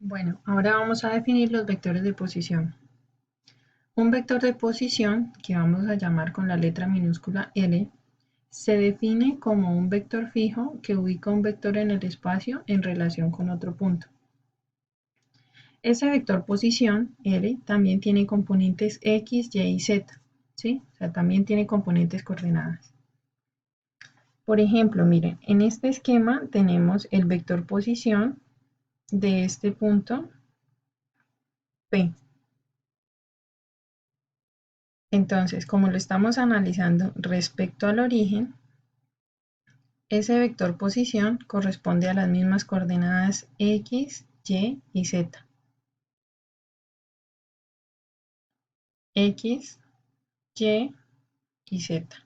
Bueno, ahora vamos a definir los vectores de posición. Un vector de posición, que vamos a llamar con la letra minúscula L, se define como un vector fijo que ubica un vector en el espacio en relación con otro punto. Ese vector posición, L, también tiene componentes X, Y y Z, ¿sí? O sea, también tiene componentes coordenadas. Por ejemplo, miren, en este esquema tenemos el vector posición de este punto P. Entonces, como lo estamos analizando respecto al origen, ese vector posición corresponde a las mismas coordenadas X, Y y Z. X, Y y Z.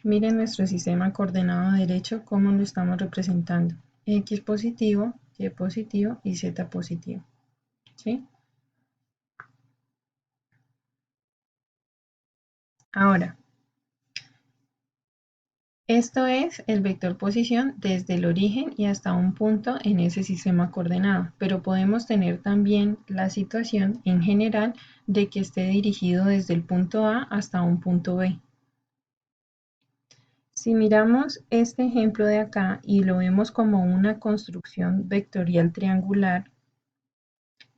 Miren nuestro sistema coordenado derecho, cómo lo estamos representando. X positivo, Y positivo y Z positivo. ¿Sí? Ahora, esto es el vector posición desde el origen y hasta un punto en ese sistema coordenado, pero podemos tener también la situación en general de que esté dirigido desde el punto A hasta un punto B. Si miramos este ejemplo de acá y lo vemos como una construcción vectorial triangular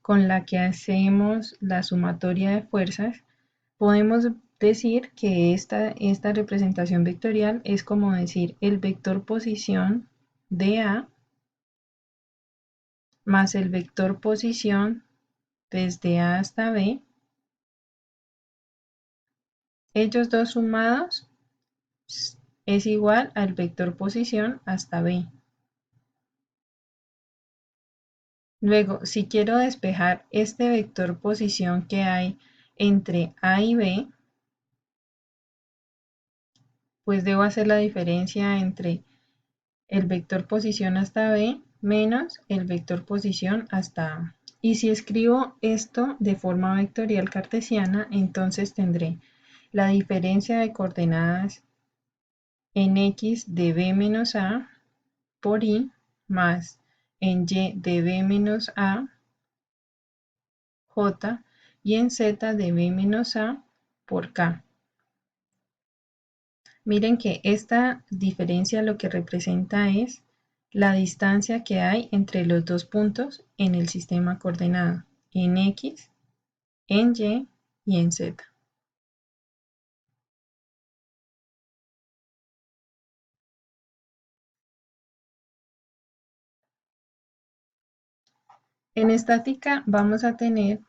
con la que hacemos la sumatoria de fuerzas, podemos decir que esta representación vectorial es como decir el vector posición de A más el vector posición desde A hasta B, ellos dos sumados es igual al vector posición hasta B. Luego, si quiero despejar este vector posición que hay entre A y B, pues debo hacer la diferencia entre el vector posición hasta B menos el vector posición hasta A. Y si escribo esto de forma vectorial cartesiana, entonces tendré la diferencia de coordenadas en X de B menos A por Y más en Y de B menos A J y en Z de B menos A por K. Miren que esta diferencia lo que representa es la distancia que hay entre los dos puntos en el sistema coordenado, en X, en Y y en Z. En estática vamos a tener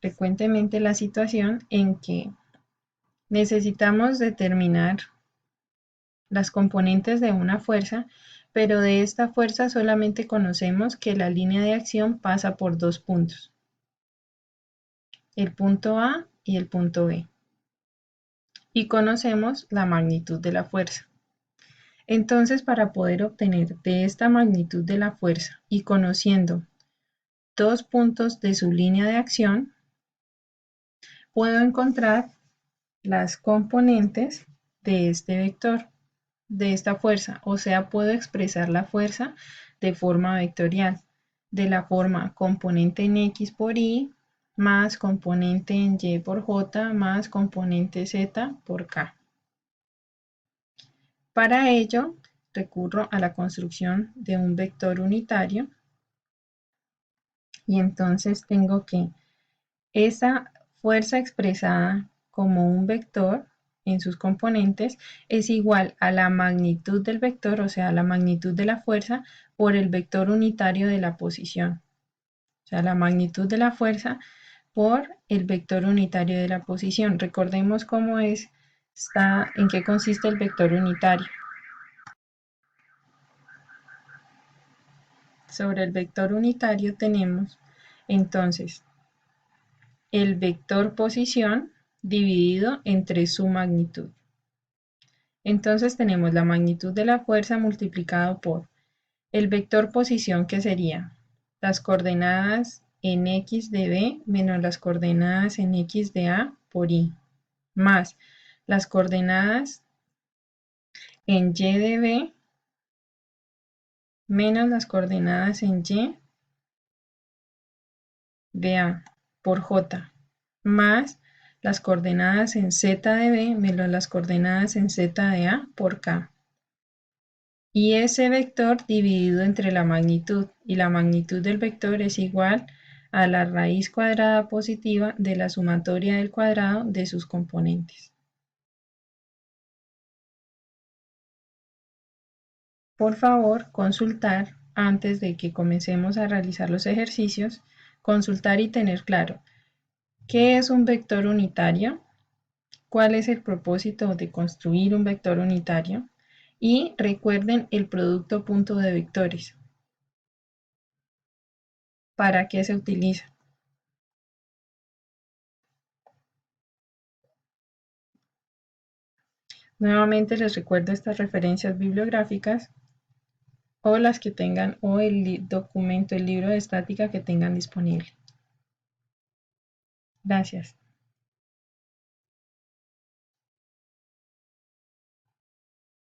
frecuentemente la situación en que necesitamos determinar las componentes de una fuerza, pero de esta fuerza solamente conocemos que la línea de acción pasa por dos puntos, el punto A y el punto B, y conocemos la magnitud de la fuerza. Entonces, para poder obtener de esta magnitud de la fuerza y conociendo dos puntos de su línea de acción, puedo encontrar las componentes de este vector, de esta fuerza, o sea, puedo expresar la fuerza de forma vectorial, de la forma componente en X por Y más componente en Y por J más componente Z por K. Para ello, recurro a la construcción de un vector unitario y entonces tengo que esa fuerza expresada como un vector en sus componentes es igual a la magnitud del vector, o sea, la magnitud de la fuerza por el vector unitario de la posición. O sea, la magnitud de la fuerza por el vector unitario de la posición. Recordemos cómo en qué consiste el vector unitario. Sobre el vector unitario tenemos entonces el vector posición dividido entre su magnitud. Entonces tenemos la magnitud de la fuerza multiplicado por el vector posición, que sería las coordenadas en X de B menos las coordenadas en X de A por Y, más las coordenadas en Y de B menos las coordenadas en Y de A por J, más las coordenadas en Z de B menos las coordenadas en Z de A por K. Y ese vector dividido entre la magnitud, y la magnitud del vector es igual a la raíz cuadrada positiva de la sumatoria del cuadrado de sus componentes. Por favor, consultar antes de que comencemos a realizar los ejercicios, consultar y tener claro qué es un vector unitario, cuál es el propósito de construir un vector unitario y recuerden el producto punto de vectores. ¿Para qué se utiliza? Nuevamente les recuerdo estas referencias bibliográficas o las que tengan o el documento, el libro de estática que tengan disponible. Gracias.